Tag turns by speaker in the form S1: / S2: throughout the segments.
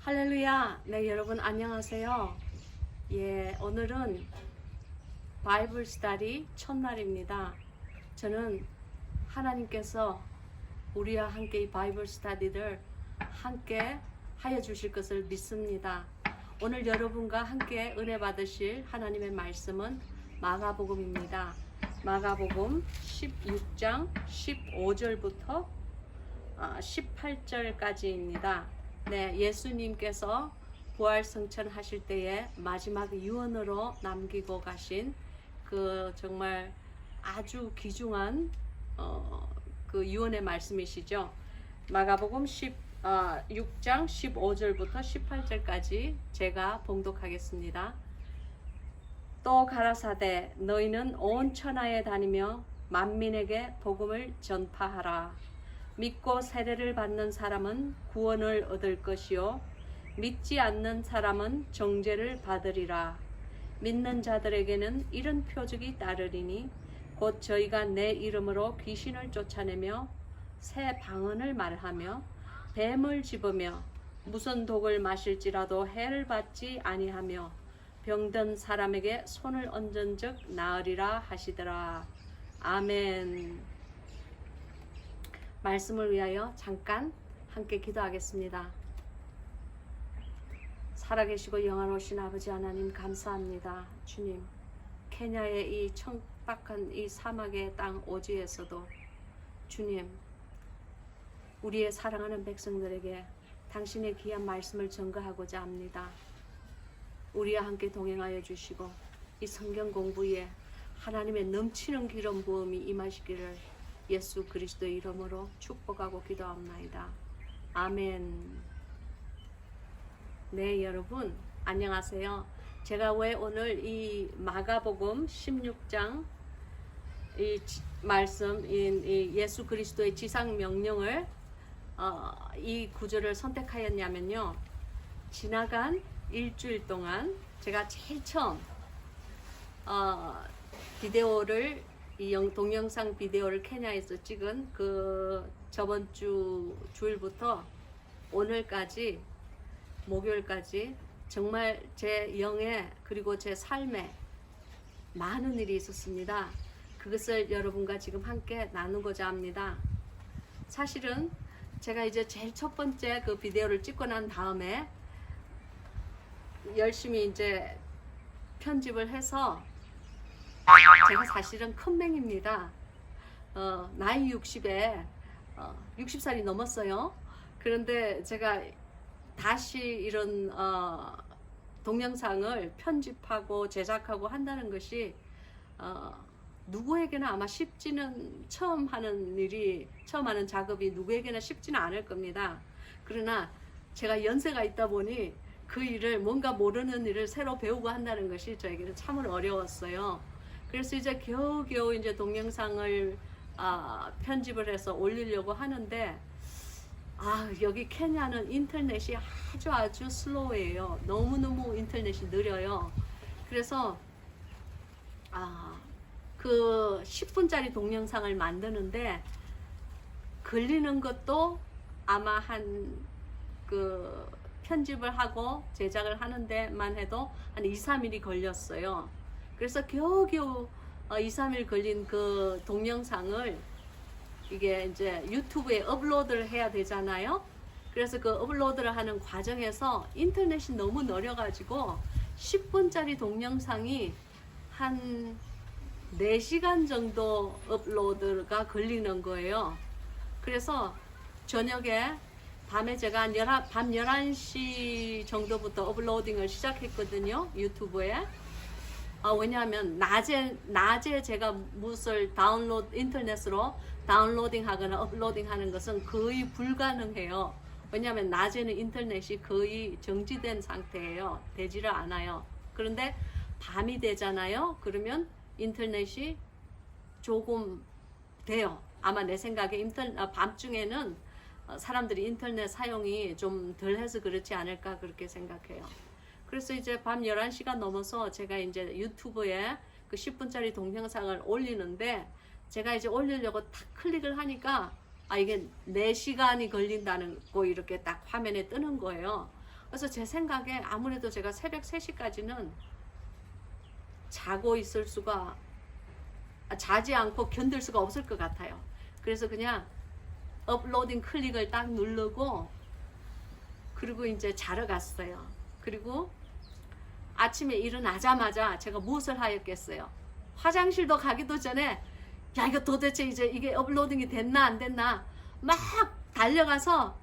S1: 할렐루야. 네, 여러분 안녕하세요. 예, 오늘은 바이블 스터디 첫날입니다. 저는 하나님께서 우리와 함께 이 바이블 스터디를 함께 하여 주실 것을 믿습니다. 오늘 여러분과 함께 은혜 받으실 하나님의 말씀은 마가복음입니다. 마가복음 16장 15절부터 18절까지입니다. 네, 예수님께서 부활승천 하실 때에 마지막 유언으로 남기고 가신 그 정말 아주 귀중한 그 유언의 말씀이시죠. 마가복음 16장 15절부터 18절까지 제가 봉독하겠습니다. 또 가라사대 너희는 온 천하에 다니며 만민에게 복음을 전파하라. 믿고 세례를 받는 사람은 구원을 얻을 것이요 믿지 않는 사람은 정죄를 받으리라. 믿는 자들에게는 이런 표적이 따르리니 곧 저희가 내 이름으로 귀신을 쫓아내며 새 방언을 말하며 뱀을 집으며 무슨 독을 마실지라도 해를 받지 아니하며 병든 사람에게 손을 얹은즉 나으리라 하시더라. 아멘. 말씀을 위하여 잠깐 함께 기도하겠습니다. 살아계시고 영원하신 아버지 하나님 감사합니다. 주님, 케냐의 이 청박한 이 사막의 땅 오지에서도 주님, 우리의 사랑하는 백성들에게 당신의 귀한 말씀을 전가하고자 합니다. 우리와 함께 동행하여 주시고 이 성경 공부에 하나님의 넘치는 기름 부음이 임하시기를 예수 그리스도의 이름으로 축복하고 기도합니다. 아멘. 네, 여러분 안녕하세요. 제가 왜 오늘 이 마가복음 16장 이 말씀, 이 예수 그리스도의 지상 명령을 이 구절을 선택하였냐면요. 지나간 일주일 동안 제가 제일 처음 비디오를 이 동영상 비디오를 케냐에서 찍은 그 저번 주일부터 오늘까지 목요일까지 정말 제 영에 그리고 제 삶에 많은 일이 있었습니다. 그것을 여러분과 지금 함께 나누고자 합니다. 사실은 제가 이제 제일 첫 번째 그 비디오를 찍고 난 다음에 열심히 이제 편집을 해서 제가 사실은 큰맹입니다. 나이 60에 60살이 넘었어요. 그런데 제가 다시 이런 동영상을 편집하고 제작하고 한다는 것이 누구에게나 아마 쉽지는 처음 하는 작업이 누구에게나 쉽지는 않을 겁니다. 그러나 제가 연세가 있다 보니 그 일을 뭔가 모르는 일을 새로 배우고 한다는 것이 저에게는 참으로 어려웠어요. 그래서 이제 겨우겨우 이제 동영상을 편집을 해서 올리려고 하는데 여기 케냐는 인터넷이 아주 슬로우해요. 너무너무 인터넷이 느려요. 그래서 그 10분짜리 동영상을 만드는데 걸리는 것도 아마 그 편집을 하고 제작을 하는 데만 해도 한 2-3일이 걸렸어요. 그래서 겨우겨우 2-3일 걸린 그 동영상을 이게 이제 유튜브에 업로드를 해야 되잖아요. 그래서 그 업로드를 하는 과정에서 인터넷이 너무 느려가지고 10분짜리 동영상이 한 4시간 정도 업로드가 걸리는 거예요. 그래서 저녁에 밤에 제가 밤 11시 정도부터 업로딩을 시작했거든요. 유튜브에. 왜냐하면 낮에 제가 무엇을 인터넷으로 다운로딩 하거나 업로딩 하는 것은 거의 불가능해요. 왜냐하면 낮에는 인터넷이 거의 정지된 상태예요. 되지를 않아요. 그런데 밤이 되잖아요. 그러면 인터넷이 조금 돼요. 아마 내 생각에 밤중에는 사람들이 인터넷 사용이 좀 덜해서 그렇지 않을까 그렇게 생각해요. 그래서 이제 밤 11시가 넘어서 제가 이제 유튜브에 그 10분짜리 동영상을 올리는데 제가 이제 올리려고 탁 클릭을 하니까 이게 4시간이 걸린다는 거 이렇게 딱 화면에 뜨는 거예요. 그래서 제 생각에 아무래도 제가 새벽 3시까지는 자고 있을 수가, 자지 않고 견딜 수가 없을 것 같아요. 그래서 그냥 업로딩 클릭을 딱 누르고 그리고 이제 자러 갔어요. 그리고 아침에 일어나자마자 제가 무엇을 하였겠어요? 화장실도 가기도 전에 야, 이거 도대체 이제 이게 업로딩이 됐나 안 됐나 막 달려가서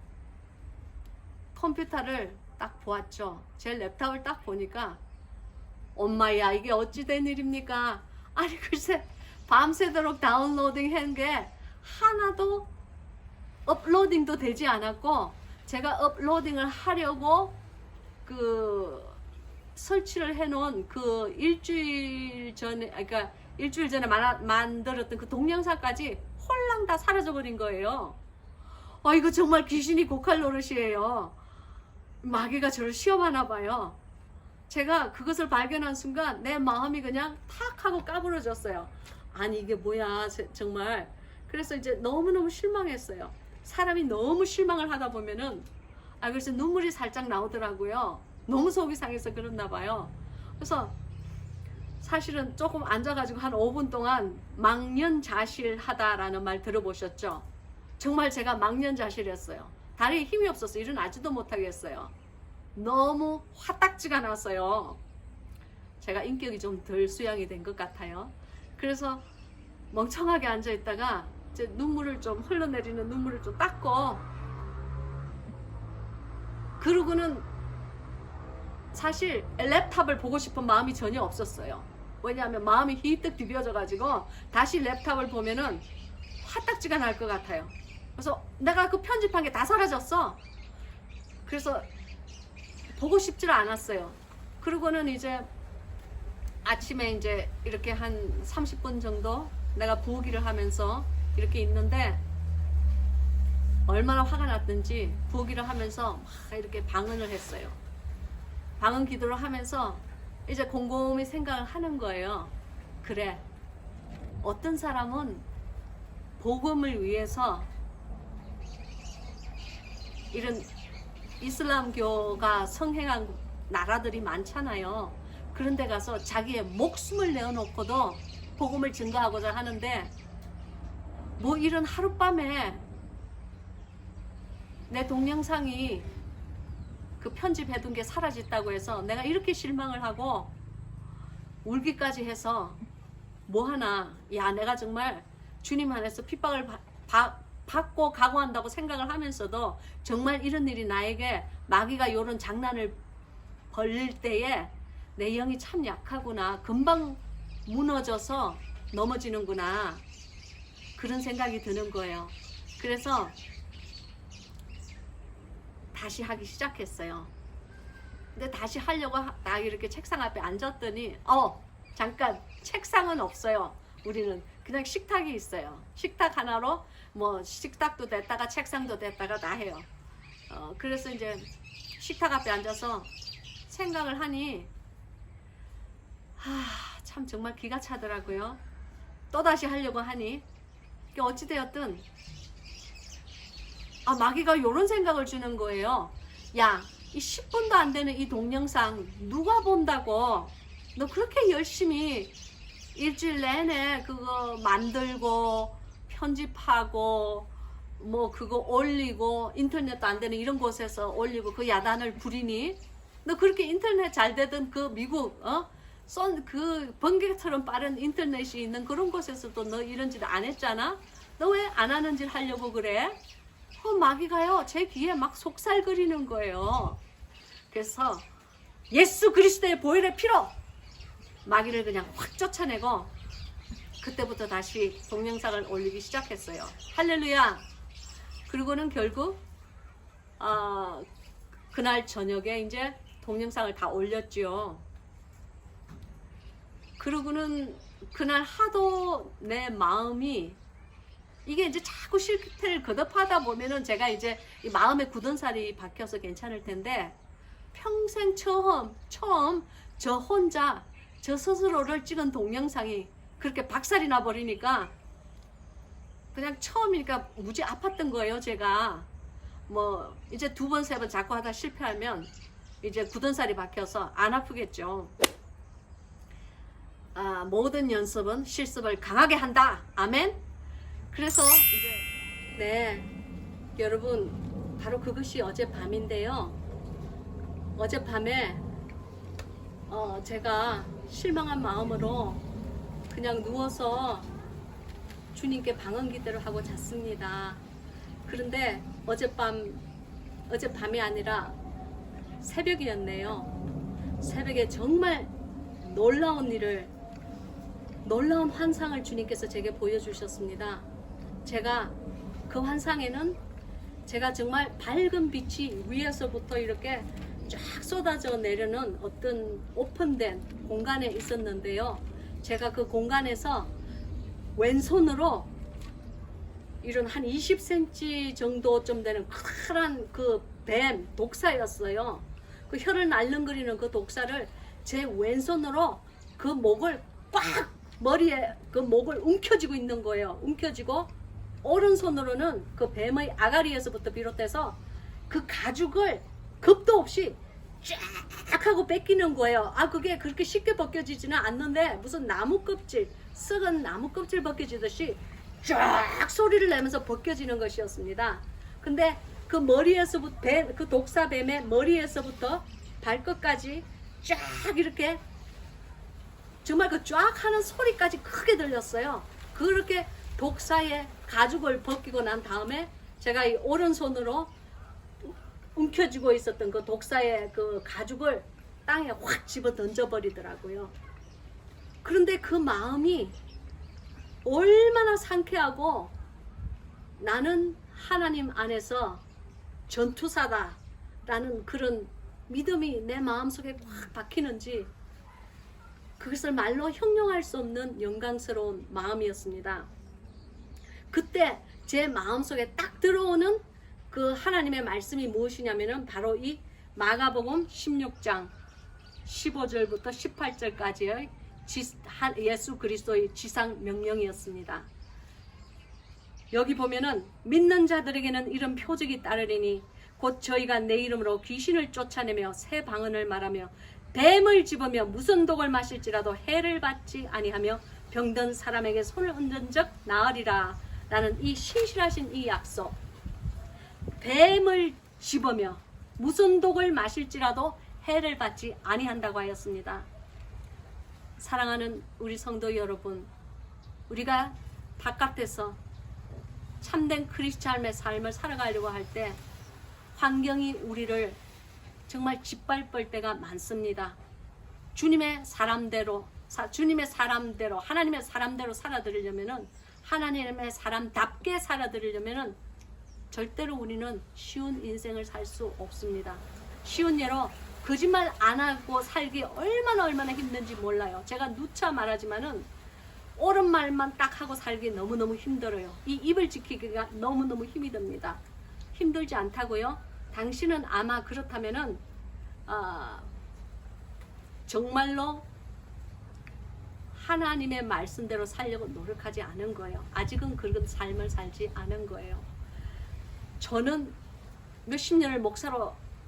S1: 컴퓨터를 딱 보았죠. 제 랩탑을 딱 보니까 엄마야, 이게 어찌 된 일입니까? 아니 글쎄 밤새도록 다운로딩 한 게 하나도 업로딩도 되지 않았고, 제가 업로딩을 하려고 그 설치를 해놓은 그 일주일 전에, 그러니까 일주일 전에 만들었던 그 동영상까지 홀랑 다 사라져 버린 거예요. 이거 정말 귀신이 고칼 노릇이에요. 마귀가 저를 시험하나 봐요. 제가 그것을 발견한 순간 내 마음이 그냥 탁 하고 까부러졌어요. 아니 이게 뭐야 정말. 그래서 이제 너무너무 실망했어요. 사람이 너무 실망을 하다 보면은 그래서 눈물이 살짝 나오더라고요. 너무 속이 상해서 그랬나 봐요. 그래서 사실은 조금 앉아가지고 한 5분 동안 망년자실하다라는 말 들어보셨죠? 정말 제가 망년자실했어요. 다리에 힘이 없어서 일어나지도 못하겠어요. 너무 화딱지가 났어요. 제가 인격이 좀 덜 수양이 된 것 같아요. 그래서 멍청하게 앉아있다가 이제 눈물을 좀 흘러내리는 눈물을 좀 닦고, 그러고는 사실 랩탑을 보고 싶은 마음이 전혀 없었어요. 왜냐하면 마음이 휘뜩 뒤비어져 가지고 다시 랩탑을 보면은 화딱지가 날 것 같아요. 그래서 내가 그 편집한 게 다 사라졌어. 그래서 보고 싶지를 않았어요. 그러고는 이제 아침에 이제 이렇게 한 30분 정도 내가 부엌일을 하면서 이렇게 있는데 얼마나 화가 났든지 부엌일을 하면서 막 이렇게 방언을 했어요. 방언 기도를 하면서 이제 곰곰이 생각을 하는 거예요. 그래, 어떤 사람은 복음을 위해서 이런 이슬람교가 성행한 나라들이 많잖아요. 그런 데 가서 자기의 목숨을 내어놓고도 복음을 증거하고자 하는데, 뭐 이런 하룻밤에 내 동영상이 그 편집해둔 게 사라졌다고 해서 내가 이렇게 실망을 하고 울기까지 해서 뭐하나. 야, 내가 정말 주님 안에서 핍박을 받고 각오한다고 생각을 하면서도 정말 이런 일이 나에게 마귀가 이런 장난을 벌릴 때에 내 영이 참 약하구나, 금방 무너져서 넘어지는구나, 그런 생각이 드는 거예요. 그래서 다시 하기 시작했어요. 근데 다시 하려고 나 이렇게 책상 앞에 앉았더니 잠깐, 책상은 없어요. 우리는 그냥 식탁이 있어요. 식탁 하나로 뭐 식탁도 됐다가 책상도 됐다가 다 해요. 그래서 이제 식탁 앞에 앉아서 생각을 하니 참 정말 기가 차더라고요. 또다시 하려고 하니 어찌되었든 마귀가 이런 생각을 주는 거예요. 야, 이 10분도 안 되는 이 동영상 누가 본다고? 너 그렇게 열심히 일주일 내내 그거 만들고 편집하고 뭐 그거 올리고, 인터넷도 안 되는 이런 곳에서 올리고 그 야단을 부리니? 너 그렇게 인터넷 잘 되던 그 미국 그 번개처럼 빠른 인터넷이 있는 그런 곳에서도 너 이런 짓 안 했잖아? 너 왜 안 하는 짓 하려고 그래? 마귀가요 제 귀에 막 속살거리는 거예요. 그래서 예수 그리스도의 보혈의 피로 마귀를 그냥 확 쫓아내고 그때부터 다시 동영상을 올리기 시작했어요. 할렐루야. 그리고는 결국 그날 저녁에 이제 동영상을 다 올렸죠. 그러고는 그날 하도 내 마음이 이게 이제 자꾸 실패를 거듭하다 보면은 제가 이제 이 마음에 굳은 살이 박혀서 괜찮을 텐데, 평생 처음 저 혼자 저 스스로를 찍은 동영상이 그렇게 박살이 나 버리니까 그냥 처음이니까 무지 아팠던 거예요. 제가 뭐 이제 2번 3번 자꾸 하다 실패하면 이제 굳은 살이 박혀서 안 아프겠죠. 모든 연습은 실습을 강하게 한다. 아멘. 그래서 이제 여러분 바로 그것이 어젯밤인데요. 어젯밤에 제가 실망한 마음으로 그냥 누워서 주님께 방언 기도를 하고 잤습니다. 그런데 어젯밤이 아니라 새벽이었네요. 새벽에 정말 놀라운 환상을 주님께서 제게 보여주셨습니다. 제가 그 환상에는 제가 정말 밝은 빛이 위에서부터 이렇게 쫙 쏟아져 내려는 어떤 오픈된 공간에 있었는데요. 제가 그 공간에서 왼손으로 이런 한 20cm 정도쯤 되는 커다란 그 뱀 독사였어요. 그 혀를 날름거리는 그 독사를 제 왼손으로 그 목을 꽉 머리에 그 목을 움켜쥐고 있는 거예요. 움켜쥐고 오른손으로는 그 뱀의 아가리에서부터 비롯해서 그 가죽을 겁도 없이 쫙 하고 뺏기는 거예요. 그게 그렇게 쉽게 벗겨지지는 않는데 무슨 나무 껍질, 썩은 나무 껍질 벗겨지듯이 쫙 소리를 내면서 벗겨지는 것이었습니다. 근데 그 머리에서부터 그 독사뱀의 머리에서부터 발끝까지 쫙 이렇게 정말 그 쫙 하는 소리까지 크게 들렸어요. 그렇게 독사의 가죽을 벗기고 난 다음에 제가 이 오른손으로 움켜쥐고 있었던 그 독사의 그 가죽을 땅에 확 집어 던져버리더라고요. 그런데 그 마음이 얼마나 상쾌하고 나는 하나님 안에서 전투사다 라는 그런 믿음이 내 마음속에 확 박히는지 그것을 말로 형용할 수 없는 영광스러운 마음이었습니다. 그때 제 마음속에 딱 들어오는 그 하나님의 말씀이 무엇이냐면은 바로 이 마가복음 16장 15절부터 18절까지의 예수 그리스도의 지상 명령이었습니다. 여기 보면은 믿는 자들에게는 이런 표적이 따르리니 곧 저희가 내 이름으로 귀신을 쫓아내며 새 방언을 말하며 뱀을 집으며 무슨 독을 마실지라도 해를 받지 아니하며 병든 사람에게 손을 얹은 적 나으리라 라는 이 신실하신 이 약속. 뱀을 집으며 무슨 독을 마실지라도 해를 받지 아니한다고 하였습니다. 사랑하는 우리 성도 여러분, 우리가 바깥에서 참된 크리스찬의 삶을 살아가려고 할 때 환경이 우리를 정말 짓밟을 때가 많습니다. 주님의 사람대로 하나님의 사람대로 살아들으려면은 하나님의 사람답게 살아들으려면은 절대로 우리는 쉬운 인생을 살 수 없습니다. 쉬운 예로 거짓말 안 하고 살기 얼마나 힘든지 몰라요. 제가 누차 말하지만은 옳은 말만 딱 하고 살기 너무너무 힘들어요. 이 입을 지키기가 너무너무 힘이 듭니다. 힘들지 않다고요? 당신은 아마 그렇다면은 정말로 하나님의 말씀대로 살려고 노력하지 않은 거예요. 아직은 그런 삶을 살지 않은 거예요. 저는 몇십 년을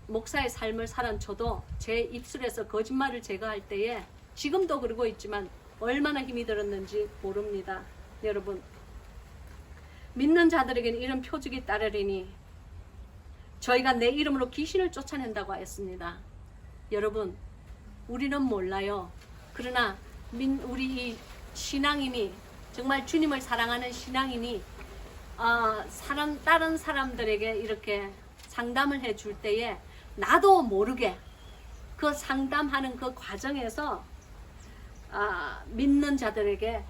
S1: 목사의 삶을 살은 저도 제 입술에서 거짓말을 제거할 때에 지금도 그러고 있지만 얼마나 힘이 들었는지 모릅니다. 여러분, 믿는 자들에게는 이런 표적이 따르리니 저희가 내 이름으로 귀신을 쫓아낸다고 하였습니다. 여러분, 우리는 몰라요. 그러나 우리 이 신앙인이 정말 주님을 사랑하는 신앙인이 다른 사람들에게 이렇게 상담을 해줄 때에 나도 모르게 그 상담하는 그 과정에서 믿는 자들에게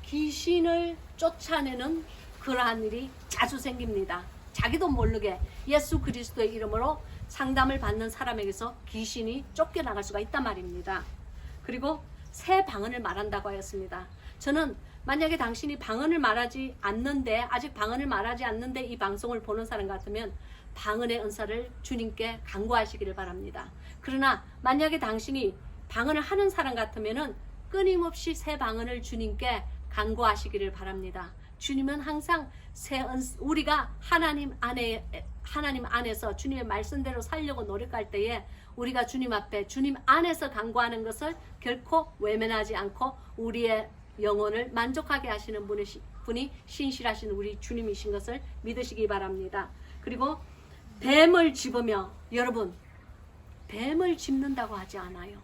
S1: 귀신을 쫓아내는 그러한 일이 자주 생깁니다. 자기도 모르게 예수 그리스도의 이름으로 상담을 받는 사람에게서 귀신이 쫓겨나갈 수가 있단 말입니다. 그리고 새 방언을 말한다고 하였습니다. 저는 만약에 당신이 방언을 말하지 않는데 아직 방언을 말하지 않는데 이 방송을 보는 사람 같으면 방언의 은사를 주님께 간구하시기를 바랍니다. 그러나 만약에 당신이 방언을 하는 사람 같으면은 끊임없이 새 방언을 주님께 간구하시기를 바랍니다. 주님은 항상 우리가 하나님 하나님 안에서 주님의 말씀대로 살려고 노력할 때에 우리가 주님 앞에 주님 안에서 간구하는 것을 결코 외면하지 않고 우리의 영혼을 만족하게 하시는 분이 신실하신 우리 주님이신 것을 믿으시기 바랍니다. 그리고 뱀을 집으며, 여러분 뱀을 집는다고 하지 않아요.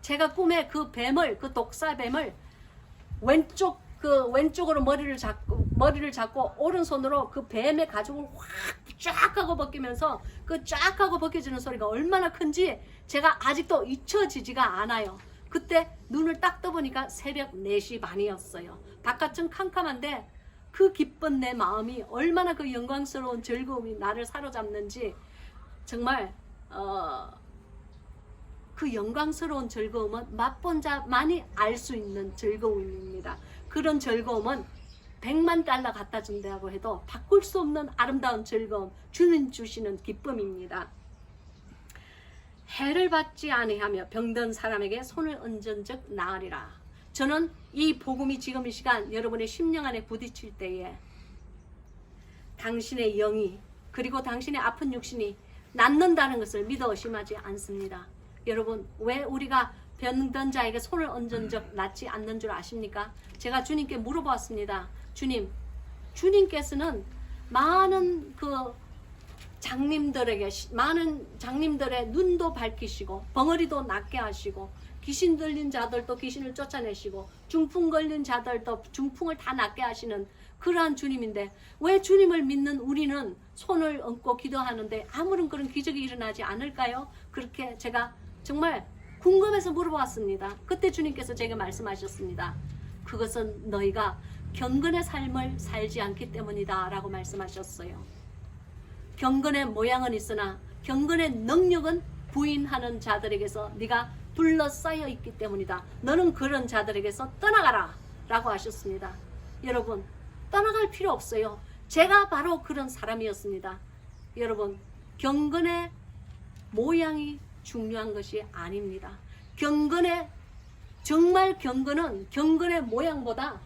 S1: 제가 꿈에 그 뱀을, 그 독사뱀을 왼쪽으로 머리를 잡고 오른손으로 그 뱀의 가죽을 확 쫙 하고 벗기면서 그 쫙 하고 벗겨지는 소리가 얼마나 큰지 제가 아직도 잊혀지지가 않아요. 그때 눈을 딱 떠보니까 새벽 4시 반이었어요. 바깥은 캄캄한데 그 기쁜 내 마음이 얼마나 그 영광스러운 즐거움이 나를 사로잡는지, 정말 그 영광스러운 즐거움은 맛본 자만이 알 수 있는 즐거움입니다. 그런 즐거움은 100만 달러 갖다 준다고 해도 바꿀 수 없는 아름다운 즐거움, 주는 주시는 기쁨입니다. 해를 받지 아니하며 병든 사람에게 손을 얹은 즉 나으리라. 저는 이 복음이 지금 이 시간 여러분의 심령 안에 부딪힐 때에 당신의 영이, 그리고 당신의 아픈 육신이 낫는다는 것을 믿어 의심하지 않습니다. 여러분, 왜 우리가 병든 자에게 손을 얹은 적 낫지 않는 줄 아십니까? 제가 주님께 물어보았습니다. 주님께서는 많은 많은 장님들의 눈도 밝히시고 벙어리도 낫게 하시고 귀신 들린 자들도 귀신을 쫓아내시고 중풍 걸린 자들도 중풍을 다 낫게 하시는 그러한 주님인데, 왜 주님을 믿는 우리는 손을 얹고 기도하는데 아무런 그런 기적이 일어나지 않을까요? 그렇게 제가 정말 궁금해서 물어보았습니다. 그때 주님께서 제게 말씀하셨습니다. 그것은 너희가 경건의 삶을 살지 않기 때문이다 라고 말씀하셨어요. 경건의 모양은 있으나 경건의 능력은 부인하는 자들에게서 네가 둘러싸여 있기 때문이다. 너는 그런 자들에게서 떠나가라 라고 하셨습니다. 여러분, 떠나갈 필요 없어요. 제가 바로 그런 사람이었습니다. 여러분, 경건의 모양이 중요한 것이 아닙니다. 정말 경건은 경건의 모양보다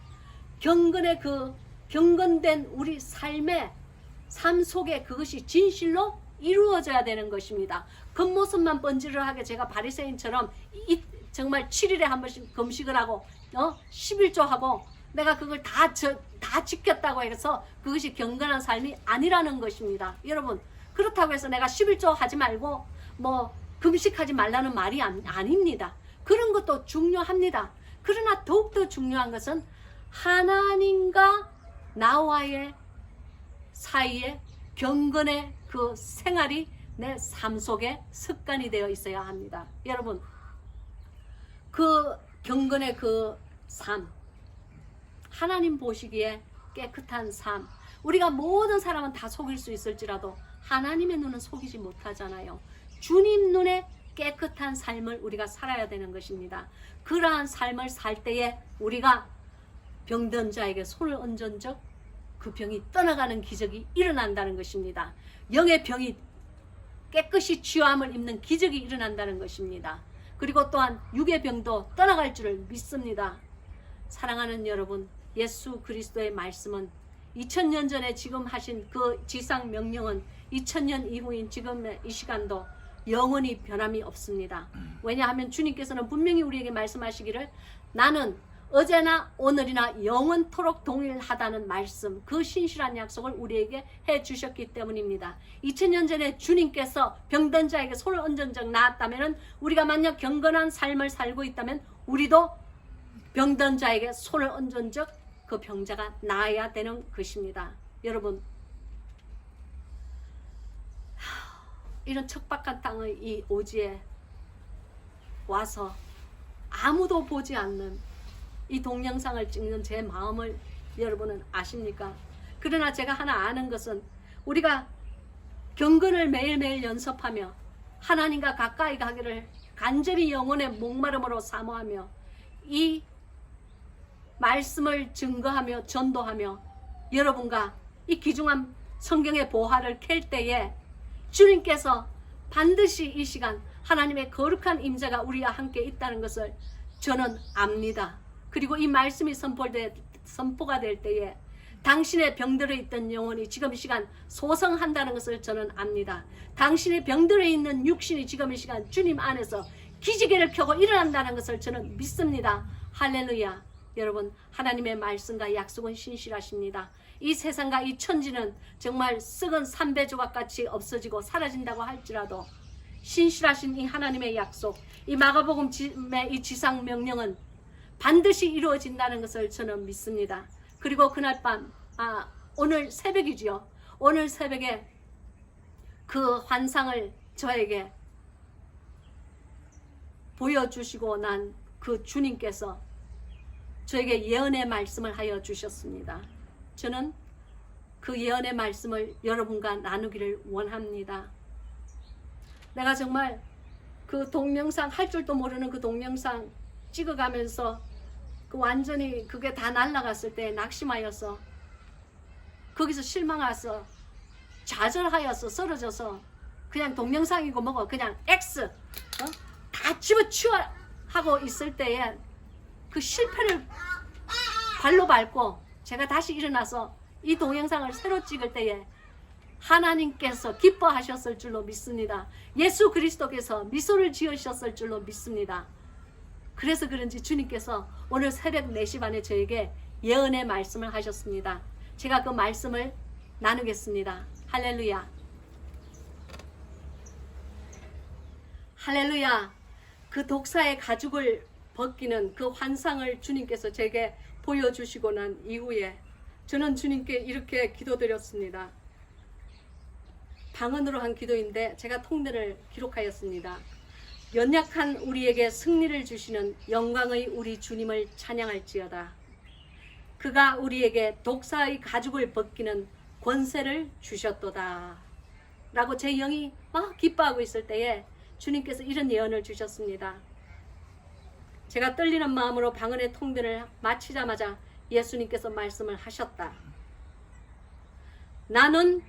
S1: 경건된 우리 삶 속에 그것이 진실로 이루어져야 되는 것입니다. 겉모습만 번지르하게 제가 바리새인처럼 정말 7일에 한 번씩 금식을 하고 11조 하고 내가 그걸 다 지켰다고 해서 그것이 경건한 삶이 아니라는 것입니다. 여러분, 그렇다고 해서 내가 11조 하지 말고 금식하지 말라는 말이 아닙니다. 그런 것도 중요합니다. 그러나 더욱더 중요한 것은 하나님과 나와의 사이에 경건의 그 생활이 내 삶 속에 습관이 되어 있어야 합니다. 여러분, 그 경건의 그 삶, 하나님 보시기에 깨끗한 삶, 우리가 모든 사람은 다 속일 수 있을지라도 하나님의 눈은 속이지 못하잖아요. 주님 눈에 깨끗한 삶을 우리가 살아야 되는 것입니다. 그러한 삶을 살 때에 우리가 병든 자에게 손을 얹은 적 그 병이 떠나가는 기적이 일어난다는 것입니다. 영의 병이 깨끗이 치유함을 입는 기적이 일어난다는 것입니다. 그리고 또한 육의 병도 떠나갈 줄을 믿습니다. 사랑하는 여러분, 예수 그리스도의 말씀은 2000년 전에 지금 하신 그 지상 명령은 2000년 이후인 지금의 이 시간도 영원히 변함이 없습니다. 왜냐하면 주님께서는 분명히 우리에게 말씀하시기를 나는 어제나 오늘이나 영원토록 동일하다는 말씀, 그 신실한 약속을 우리에게 해주셨기 때문입니다. 2000년 전에 주님께서 병든 자에게 손을 얹은 적 나았다면, 우리가 만약 경건한 삶을 살고 있다면 우리도 병든 자에게 손을 얹은 적 그 병자가 나아야 되는 것입니다. 여러분, 이런 척박한 땅의 이 오지에 와서 아무도 보지 않는 이 동영상을 찍는 제 마음을 여러분은 아십니까? 그러나 제가 하나 아는 것은 우리가 경건을 매일매일 연습하며 하나님과 가까이 가기를 간절히 영혼의 목마름으로 사모하며 이 말씀을 증거하며 전도하며 여러분과 이 귀중한 성경의 보화를 캘 때에 주님께서 반드시 이 시간 하나님의 거룩한 임재가 우리와 함께 있다는 것을 저는 압니다. 그리고 이 말씀이 선포가 될 때에 당신의 병들어 있던 영혼이 지금 이 시간 소성한다는 것을 저는 압니다. 당신의 병들어 있는 육신이 지금 이 시간 주님 안에서 기지개를 켜고 일어난다는 것을 저는 믿습니다. 할렐루야. 여러분, 하나님의 말씀과 약속은 신실하십니다. 이 세상과 이 천지는 정말 썩은 삼배조각같이 없어지고 사라진다고 할지라도 신실하신 이 하나님의 약속, 이 마가복음의 이 지상 명령은 반드시 이루어진다는 것을 저는 믿습니다. 그리고 그날 밤, 오늘 새벽이지요. 오늘 새벽에 그 환상을 저에게 보여주시고 난 그 주님께서 저에게 예언의 말씀을 하여 주셨습니다. 저는 그 예언의 말씀을 여러분과 나누기를 원합니다. 내가 정말 그 동영상, 할 줄도 모르는 그 동영상 찍어가면서 그 완전히 그게 다 날아갔을 때 낙심하여서 거기서 실망해서 좌절하여서 쓰러져서 그냥 동영상이고 뭐고 그냥 X 다 집어치워 하고 있을 때에 그 실패를 발로 밟고 제가 다시 일어나서 이 동영상을 새로 찍을 때에 하나님께서 기뻐하셨을 줄로 믿습니다. 예수 그리스도께서 미소를 지으셨을 줄로 믿습니다. 그래서 그런지 주님께서 오늘 새벽 4시 반에 저에게 예언의 말씀을 하셨습니다. 제가 그 말씀을 나누겠습니다. 할렐루야. 할렐루야. 그 독사의 가죽을 벗기는 그 환상을 주님께서 제게 보여주시고 난 이후에 저는 주님께 이렇게 기도드렸습니다. 방언으로 한 기도인데 제가 통례를 기록하였습니다. 연약한 우리에게 승리를 주시는 영광의 우리 주님을 찬양할지어다. 그가 우리에게 독사의 가죽을 벗기는 권세를 주셨도다. 라고 제 영이 막 기뻐하고 있을 때에 주님께서 이런 예언을 주셨습니다. 제가 떨리는 마음으로 방언의 통변을 마치자마자 예수님께서 말씀을 하셨다. 나는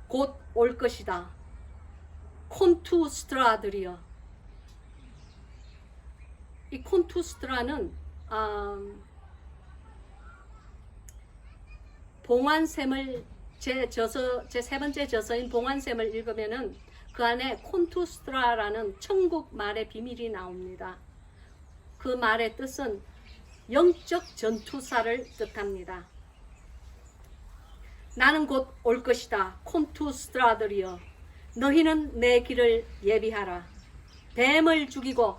S1: 곧 올 것이다. 콘투스트라들이여. 이 콘투스트라는 봉환샘을 제 세 번째 저서인 봉환샘을 읽으면은 그 안에 콘투스트라라는 천국 말의 비밀이 나옵니다. 그 말의 뜻은 영적 전투사를 뜻합니다. 나는 곧 올 것이다. 콘투스트라들이여, 너희는 내 길을 예비하라. 뱀을 죽이고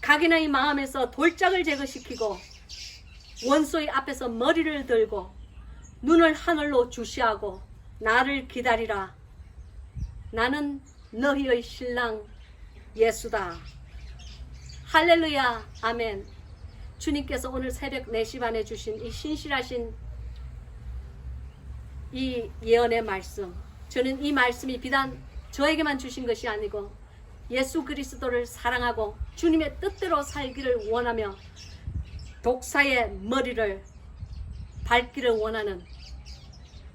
S1: 각인의 마음에서 돌짝을 제거시키고 원수의 앞에서 머리를 들고 눈을 하늘로 주시하고 나를 기다리라. 나는 너희의 신랑 예수다. 할렐루야. 아멘. 주님께서 오늘 새벽 4시 반에 주신 이 신실하신 이 예언의 말씀, 저는 이 말씀이 비단 저에게만 주신 것이 아니고 예수 그리스도를 사랑하고 주님의 뜻대로 살기를 원하며 독사의 머리를 밟기를 원하는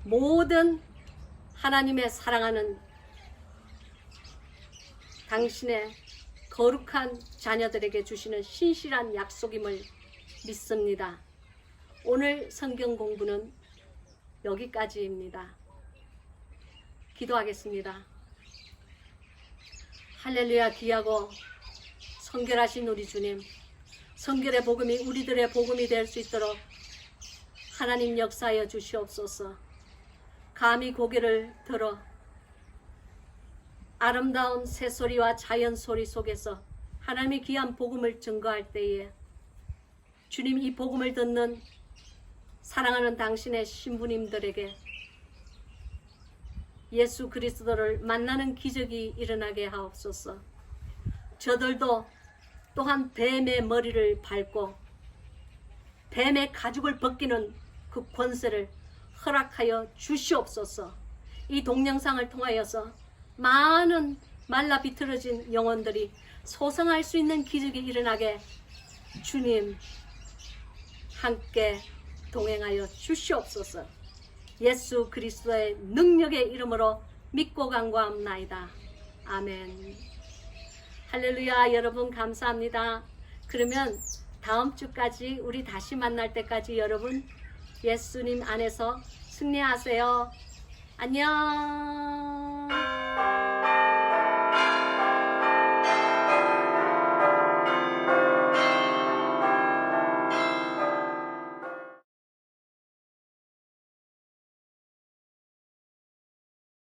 S1: 모든 하나님의 사랑하는 당신의 거룩한 자녀들에게 주시는 신실한 약속임을 믿습니다. 오늘 성경 공부는 여기까지입니다. 기도하겠습니다. 할렐루야. 귀하고 성결하신 우리 주님, 성결의 복음이 우리들의 복음이 될 수 있도록 하나님 역사하여 주시옵소서. 감히 고개를 들어 아름다운 새소리와 자연소리 속에서 하나님의 귀한 복음을 증거할 때에 주님, 이 복음을 듣는 사랑하는 당신의 신부님들에게 예수 그리스도를 만나는 기적이 일어나게 하옵소서. 저들도 또한 뱀의 머리를 밟고 뱀의 가죽을 벗기는 그 권세를 허락하여 주시옵소서. 이 동영상을 통하여서 많은 말라 비틀어진 영혼들이 소성할 수 있는 기적이 일어나게 주님 함께 동행하여 주시옵소서. 예수 그리스도의 능력의 이름으로 믿고 간구합나이다. 아멘. 할렐루야. 여러분 감사합니다. 그러면 다음 주까지 우리 다시 만날 때까지 여러분 예수님 안에서 승리하세요. 안녕.